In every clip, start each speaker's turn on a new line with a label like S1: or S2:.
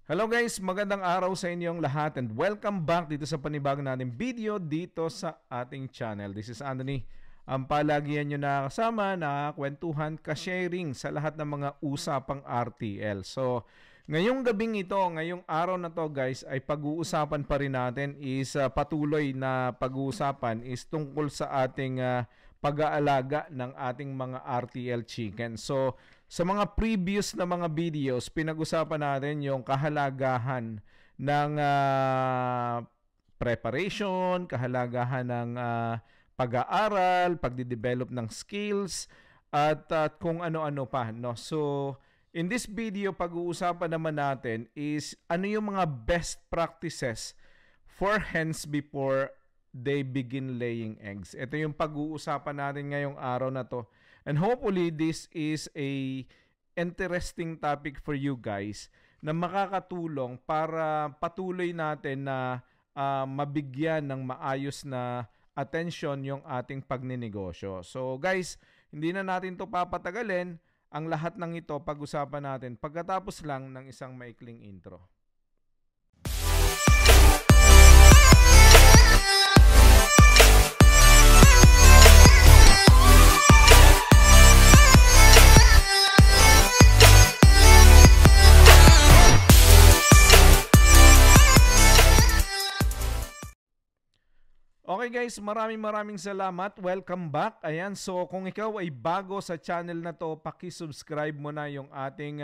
S1: Hello guys, magandang araw sa inyong lahat and welcome back dito sa panibagong nating video dito sa ating channel. This is Anthony, ang palagihan nyo na kasama na kwentuhan, ka-sharing sa lahat ng mga usapang RTL. So, ngayong gabing ito, ngayong araw na to guys, ay pag-uusapan pa rin natin is patuloy na pag-uusapan is tungkol sa ating pag-aalaga ng ating mga RTL chicken. So, sa mga previous na mga videos, pinag-usapan natin yung kahalagahan ng preparation, kahalagahan ng pag-aaral, pagde-develop ng skills, at kung ano-ano pa. No? So, in this video, pag-uusapan naman natin is ano yung mga best practices for hens before they begin laying eggs. Ito yung pag-uusapan natin ngayong araw na to. And hopefully, this is a interesting topic for you guys na makakatulong para patuloy natin na mabigyan ng maayos na atensyon yung ating pagninegosyo. So guys, hindi na natin to papatagalin. Ang lahat ng ito pag-usapan natin pagkatapos lang ng isang maikling intro. Okay guys, maraming salamat. Welcome back. Ayan, so kung ikaw ay bago sa channel na to, paki-subscribe mo na yung ating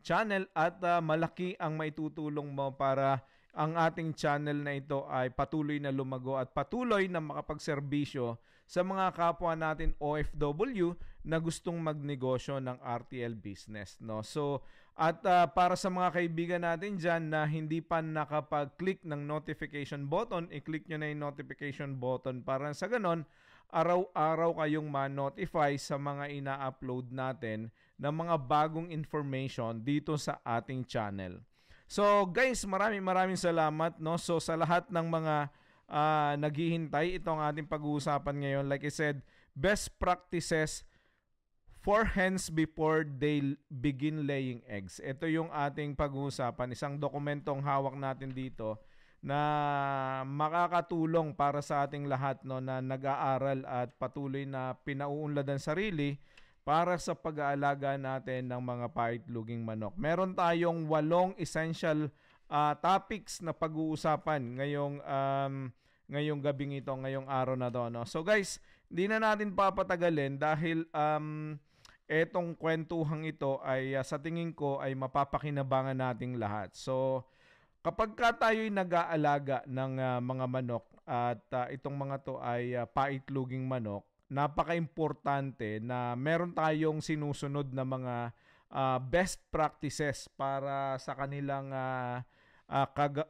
S1: channel at malaki ang maitutulong mo para ang ating channel na ito ay patuloy na lumago at patuloy na makapagserbisyo sa mga kapwa natin OFW na gustong magnegosyo ng RTL business, no? So, at para sa mga kaibigan natin dyan na hindi pa nakapag-click ng notification button, i-click nyo na yung notification button para sa ganon, araw-araw kayong ma-notify sa mga ina-upload natin ng mga bagong information dito sa ating channel. So guys, maraming salamat, no? So sa lahat ng mga naghihintay, itong ating pag-uusapan ngayon, like I said, best practices for hens before they begin laying eggs. Ito yung ating pag-uusapan, isang dokumentong hawak natin dito na makakatulong para sa ating lahat, no, na nag-aaral at patuloy na pinauunlad ang sarili para sa pag-aalaga natin ng mga paitloging manok. Meron tayong 8 essential topics na pag-uusapan ngayong gabing ito, ngayong araw na to, no? So guys, hindi na natin papatagalin dahil etong kwentuhang ito ay sa tingin ko ay mapapakinabangan nating lahat. So kapag tayo'y nag-aalaga ng mga manok at itong mga to ay paitloging manok, napaka-importante na meron tayong sinusunod na mga best practices para sa kanilang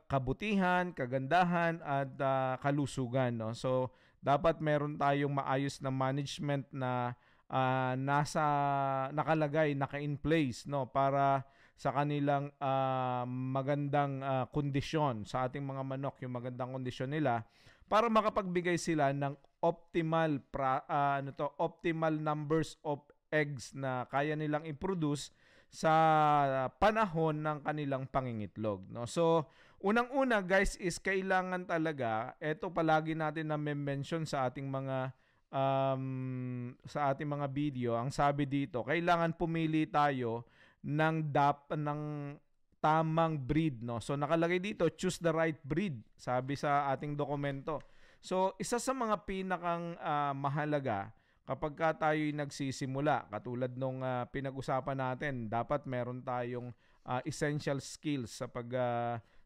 S1: kabutihan, kagandahan at kalusugan, no? So dapat meron tayong maayos na management na nakalagay, naka-in place, no, para sa kanilang magandang kondisyon sa ating mga manok, yung magandang kondisyon nila para makapagbigay sila ng optimal numbers of eggs na kaya nilang i-produce sa panahon ng kanilang pangingitlog, no? So unang-una guys is kailangan talaga, eto palagi natin na mention sa ating mga video, ang sabi dito, kailangan pumili tayo ng tamang breed, no? So nakalagay dito, choose the right breed, sabi sa ating dokumento. So isa sa mga pinakang mahalaga kapag tayo'y nagsisimula, katulad nung pinag-usapan natin, dapat meron tayong essential skills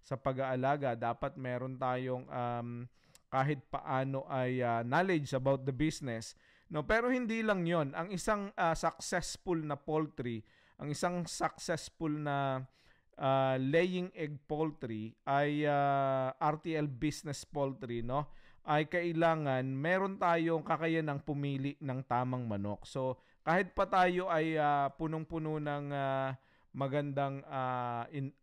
S1: sa pag-aalaga, dapat meron tayong kahit paano ay knowledge about the business, no? Pero hindi lang yon. Ang isang successful na poultry, ang isang successful na laying egg poultry ay RTL business poultry, no? Ay kailangan meron tayong kakayanang pumili ng tamang manok. So kahit pa tayo ay punong-puno ng magandang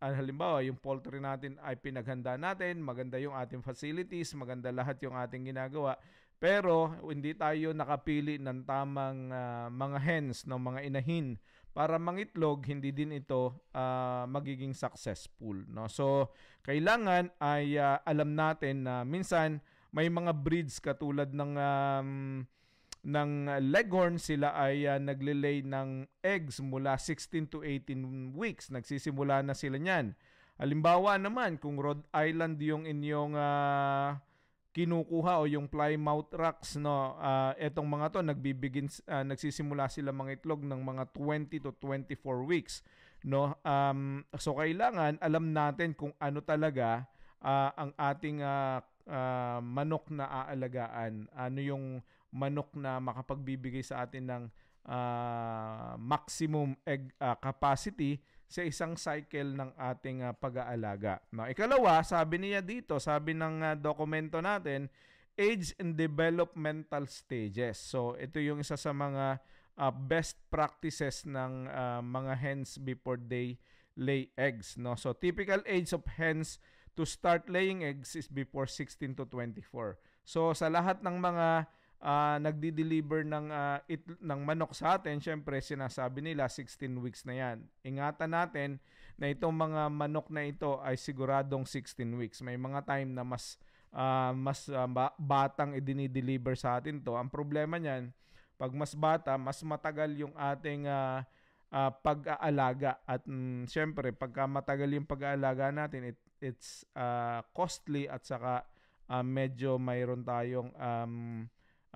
S1: halimbawa yung poultry natin ay pinaghanda natin, maganda yung ating facilities, maganda lahat yung ating ginagawa, pero hindi tayo nakapili ng tamang mga hens, no, mga inahin para mangitlog, hindi din ito magiging successful, no? So kailangan ay alam natin na minsan may mga breeds katulad ng Leghorn, sila ay nagle-lay ng eggs mula 16 to 18 weeks. Nagsisimula na sila niyan. Halimbawa naman, kung Rhode Island yung inyong kinukuha o yung Plymouth Rocks, no, etong mga to nagsisimula sila mga itlog ng mga 20 to 24 weeks, no. So kailangan alam natin kung ano talaga ang ating manok na aalagaan, ano yung manok na makapagbibigay sa atin ng maximum egg capacity sa isang cycle ng ating pag-aalaga. No, ikalawa, sabi niya dito, sabi ng dokumento natin, age and developmental stages. So ito yung isa sa mga best practices ng mga hens before they lay eggs, no. So typical age of hens to start laying eggs is before 16 to 24. So sa lahat ng mga nagdi-deliver ng manok sa atin, syempre sinasabi nila 16 weeks na yan. Ingatan natin na itong mga manok na ito ay siguradong 16 weeks. May mga time na mas batang i-deliver sa atin to. Ang problema niyan, pag mas bata, mas matagal yung ating pag-aalaga. At syempre, pagka matagal yung pag-aalaga natin, it's costly at saka medyo mayroon tayong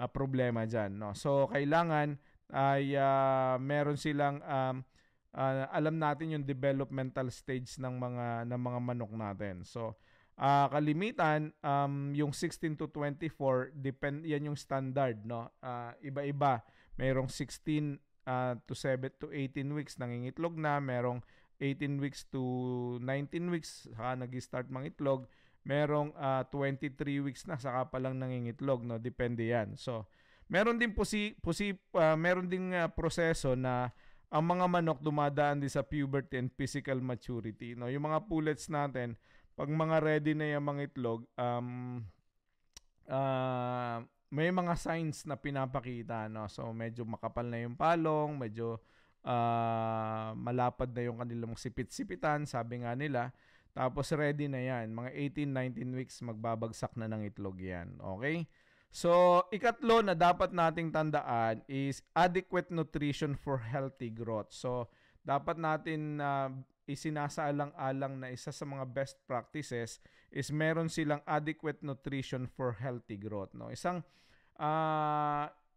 S1: problema dyan, no? So kailangan ay meron silang alam natin yung developmental stage ng mga manok natin. So kalimitan yung 16 to 24 yan yung standard, no. Iba-iba, mayroong 16 to 7 to 18 weeks nangingitlog na, merong 18 weeks to 19 weeks saka nag-start mangitlog, merong 23 weeks na saka pa lang nangingitlog, no, depende yan. So meron din meron ding proseso na ang mga manok dumadaan din sa puberty and physical maturity, no. Yung mga pullets natin, pag mga ready na yung mangitlog, may mga signs na pinapakita, no. So medyo makapal na yung palong, medyo malapad na yung kanilang sipit-sipitan, sabi nga nila. Tapos ready na yan. Mga 18-19 weeks magbabagsak na ng itlog yan. Okay? So, ikatlo na dapat nating tandaan is adequate nutrition for healthy growth. So, dapat natin isinasaalang-alang na isa sa mga best practices is meron silang adequate nutrition for healthy growth. No?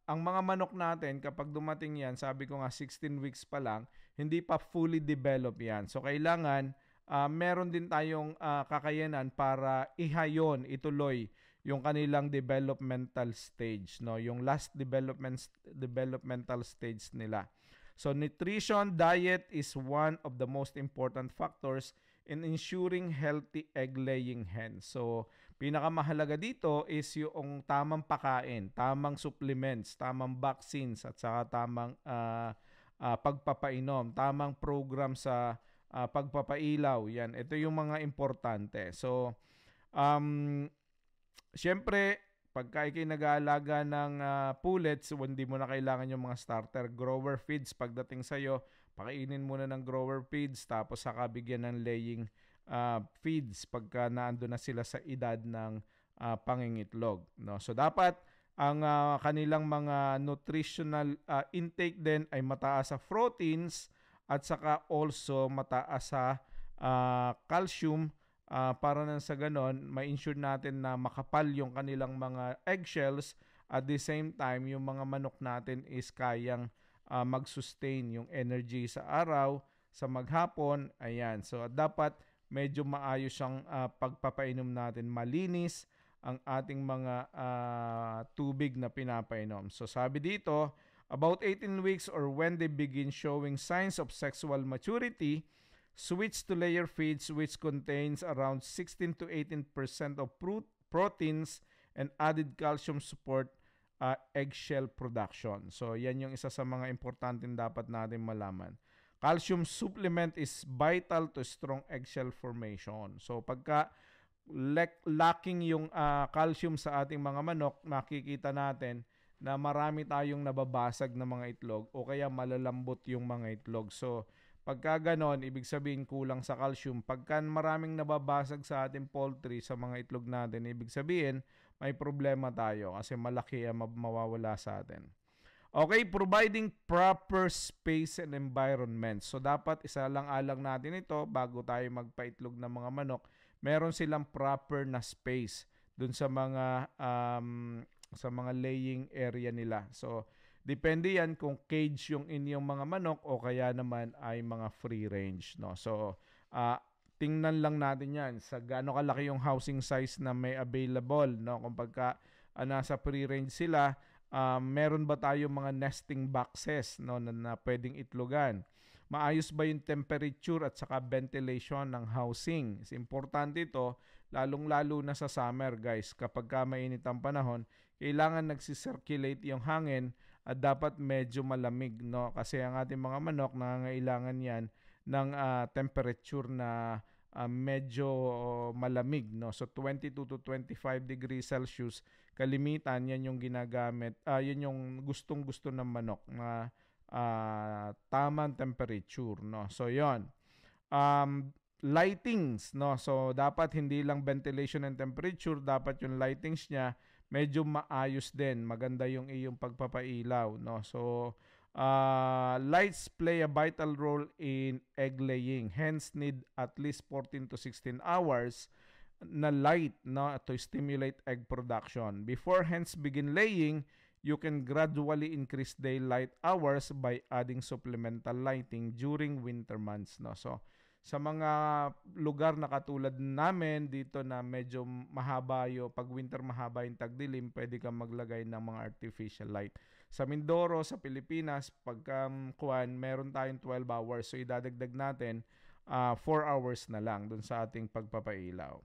S1: Ang mga manok natin, kapag dumating yan, sabi ko nga 16 weeks pa lang, hindi pa fully develop yan. So, kailangan meron din tayong kakayanan para ituloy yung kanilang developmental stage, no, yung last developmental stage nila. So nutrition, diet is one of the most important factors in ensuring healthy egg laying hens. So pinakamahalaga dito is yung tamang pakain, tamang supplements, tamang vaccines, at saka tamang pagpapainom, tamang program sa pagpapailaw. Yan, ito yung mga importante. So syempre, pagka ikay nag-aalaga ng pullets, hindi mo na kailangan yung mga starter grower feeds. Pagdating sa'yo, pakainin muna ng grower feeds, tapos saka bigyan ng laying feeds pagka naando na sila sa edad ng pangingitlog, no? So dapat ang kanilang mga nutritional intake din ay mataas sa proteins at saka also mataas sa calcium, para nang sa ganon ma-ensure natin na makapal yung kanilang mga eggshells. At the same time, yung mga manok natin is kayang mag-sustain yung energy sa araw, sa maghapon. Ayan, so dapat medyo maayos ang pagpapainom natin, malinis ang ating mga tubig na pinapainom. So sabi dito, about 18 weeks or when they begin showing signs of sexual maturity, switch to layer feeds which contains around 16 to 18% of proteins and added calcium support eggshell production. So yan yung isa sa mga importanteng dapat natin malaman. Calcium supplement is vital to strong eggshell formation. So pagka lacking yung calcium sa ating mga manok, makikita natin na marami tayong nababasag na mga itlog o kaya malalambot yung mga itlog. So, pagka ganon, ibig sabihin kulang sa calcium. Pagka maraming nababasag sa ating poultry, sa mga itlog natin, ibig sabihin may problema tayo kasi malaki ang mawawala sa atin. Okay, providing proper space and environment. So, dapat isalang-alang natin ito bago tayo magpaitlog ng mga manok. Meron silang proper na space dun sa mga laying area nila. So, depende yan kung cage yung inyong mga manok o kaya naman ay mga free range, no? So, tingnan lang natin yan sa gaano kalaki yung housing size na may available, no? Kung pagka nasa free range sila, meron ba tayong mga nesting boxes, no, na pwedeng itlogan? Maayos ba yung temperature at saka ventilation ng housing? Is importante ito, lalong-lalo na sa summer, guys. Kapag mainit ang panahon, kailangan nagsisirculate yung hangin at dapat medyo malamig, no? Kasi ang ating mga manok, nangangailangan yan ng temperature na medyo malamig, no? So 22 to 25 degrees Celsius kalimitan, yan yung ginagamit, yun yung gustong-gusto ng manok na tamang temperature, no? So yon. Lightings, no? So dapat hindi lang ventilation and temperature, dapat yung lightings niya medyo maayos din, maganda yung iyong pagpapailaw, no? So lights play a vital role in egg laying, hence need at least 14 to 16 hours na light, no, to stimulate egg production. Before hens begin laying, you can gradually increase daylight hours by adding supplemental lighting during winter months, no. So sa mga lugar na katulad namin dito na medyo mahaba pag winter mahaba yung tagdilim, pwede kang maglagay ng mga artificial light. Sa Mindoro, sa Pilipinas, pagka meron tayong 12 hours, so idadagdag natin 4 hours na lang dun sa ating pagpapailaw.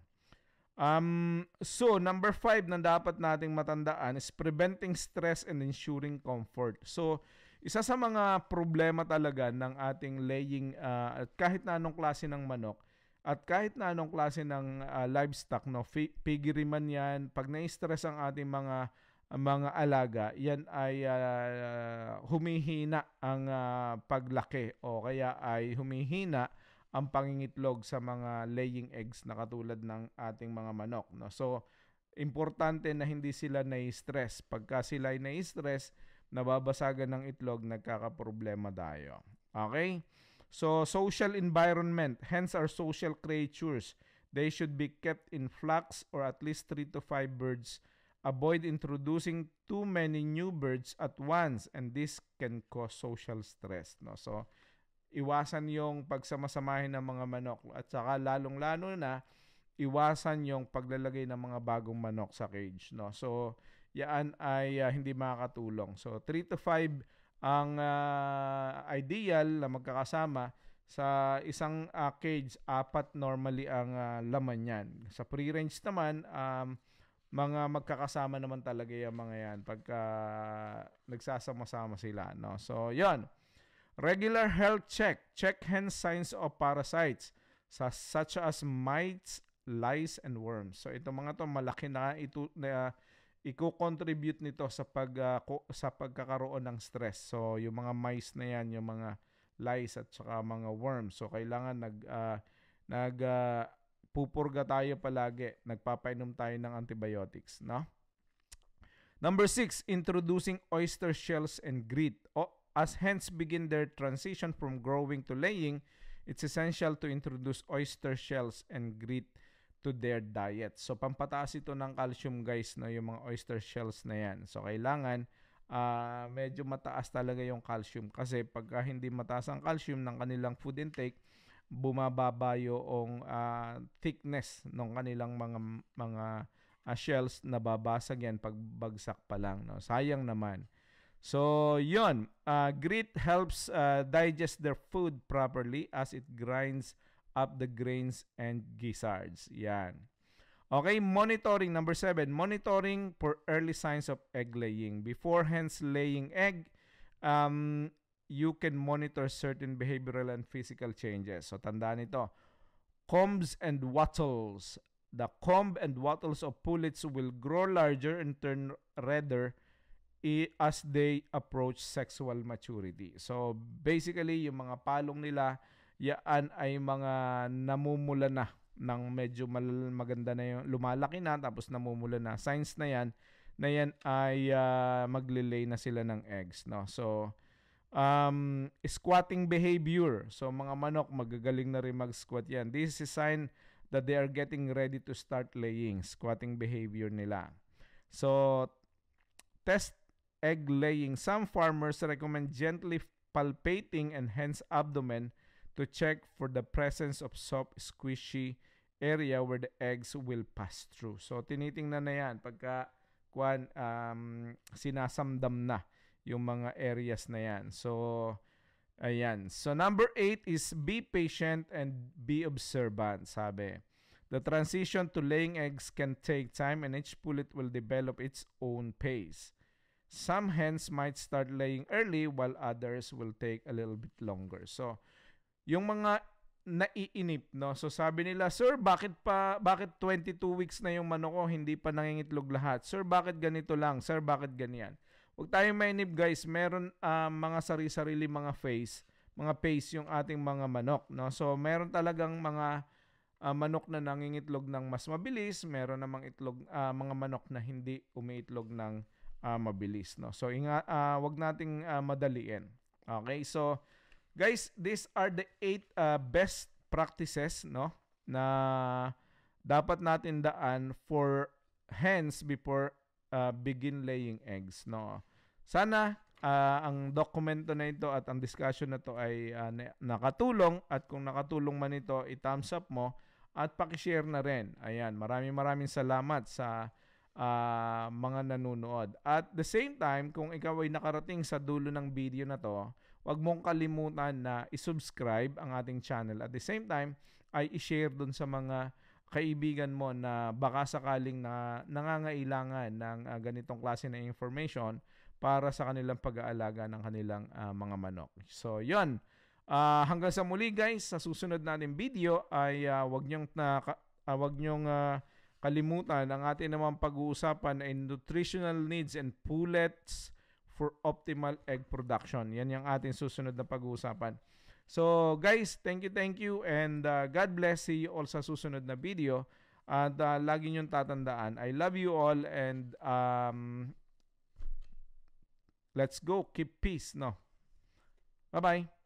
S1: So, number 5 na dapat nating matandaan is preventing stress and ensuring comfort. So, isa sa mga problema talaga ng ating laying, at kahit na anong klase ng manok, at kahit na anong klase ng livestock, no, piggery man yan, pag na-stress ang ating mga alaga, yan ay humihina ang paglaki o kaya ay humihina ang pangingitlog sa mga laying eggs na katulad ng ating mga manok, no? So, importante na hindi sila na-stress. Pagka sila ay na-stress, nababasagan ng itlog, nagkakaproblema tayo. Okay? So, social environment. Hence are social creatures. They should be kept in flocks or at least 3 to 5 birds. Avoid introducing too many new birds at once, and this can cause social stress, no? So, iwasan yung pagsamasamahin ng mga manok at saka lalong-lalo na iwasan yung paglalagay ng mga bagong manok sa cage, no? So, yan ay hindi makakatulong. So, 3 to 5 ang ideal na magkakasama. Sa isang cage, 4 normally ang laman yan. Sa free-range naman, mga magkakasama naman talaga yung mga yan pagka nagsasama-sama sila, no? So, yon. Regular health check. Check hen signs of parasites such as mites, lice, and worms. So, ito mga to malaki na i-contribute nito sa pagkakaroon ng stress. So, yung mga mice na yan, yung mga lice at saka mga worms. So, kailangan pupurga tayo palagi. Nagpapainom tayo ng antibiotics, no? Number 6, introducing oyster shells and grit. As hens begin their transition from growing to laying, it's essential to introduce oyster shells and grit to their diet. So, pampataas ito ng calcium, guys, no, yung mga oyster shells na yan. So, kailangan medyo mataas talaga yung calcium kasi pagka hindi mataas ang calcium ng kanilang food intake, bumababa yung thickness ng kanilang mga shells, nababasag yan pag bagsak pa lang, no? Sayang naman. So, yun. Grit helps digest their food properly as it grinds up the grains and gizzards. Yan. Okay, monitoring. Number 7, monitoring for early signs of egg laying. Before hens laying egg, you can monitor certain behavioral and physical changes. So, tandaan ito. Combs and wattles. The comb and wattles of pullets will grow larger and turn redder as they approach sexual maturity. So basically, yung mga palong nila, yan ay mga namumula na ng medyo maganda na yung lumalaki na tapos namumula na. Signs na yan ay maglilay na sila ng eggs, no? So squatting behavior. So mga manok magagaling na rin mag-squat yan. This is a sign that they are getting ready to start laying. Squatting behavior nila. So test egg laying. Some farmers recommend gently palpating and hence abdomen to check for the presence of soft, squishy area where the eggs will pass through. So tinitingnan na yan pagka sinasamdam na yung mga areas na yan. So ayan. So number 8 is be patient and be observant, sabi. The transition to laying eggs can take time and each pullet will develop its own pace. Some hens might start laying early while others will take a little bit longer. So, yung mga naiinip, no? So, sabi nila, Sir, bakit 22 weeks na yung manok ko, hindi pa nangingitlog lahat? Sir, bakit ganito lang? Sir, bakit ganyan? Huwag tayong mainip, guys. Meron mga sarili-sarili mga pace yung ating mga manok, no? So, meron talagang mga manok na nangingitlog ng mas mabilis, meron namang mga manok na hindi umiitlog ng mabilis, no? So wag nating madaliin. Okay? So guys, these are the 8 best practices, no, na dapat natin daan for hens before begin laying eggs, no. Sana ang dokumento na ito at ang discussion na to ay nakatulong, at kung nakatulong man ito, i-thumbs up mo at paki-share na rin. Ayan, maraming salamat sa mga nanonood. At the same time, kung ikaw ay nakarating sa dulo ng video na to, huwag mong kalimutan na i-subscribe ang ating channel. At the same time, ay i-share dun sa mga kaibigan mo na baka sakaling na nangangailangan ng ganitong klase na information para sa kanilang pag-aalaga ng kanilang mga manok. So, yun. Hanggang sa muli, guys. Sa susunod natin video ay wag nyong kalimutan, ang ating naman pag-uusapan ay nutritional needs and pullets for optimal egg production. Yan yung ating susunod na pag-uusapan. So guys, thank you and God bless. See you all sa susunod na video. At lagi niyong tatandaan, I love you all and let's go. Keep peace, no? Bye-bye.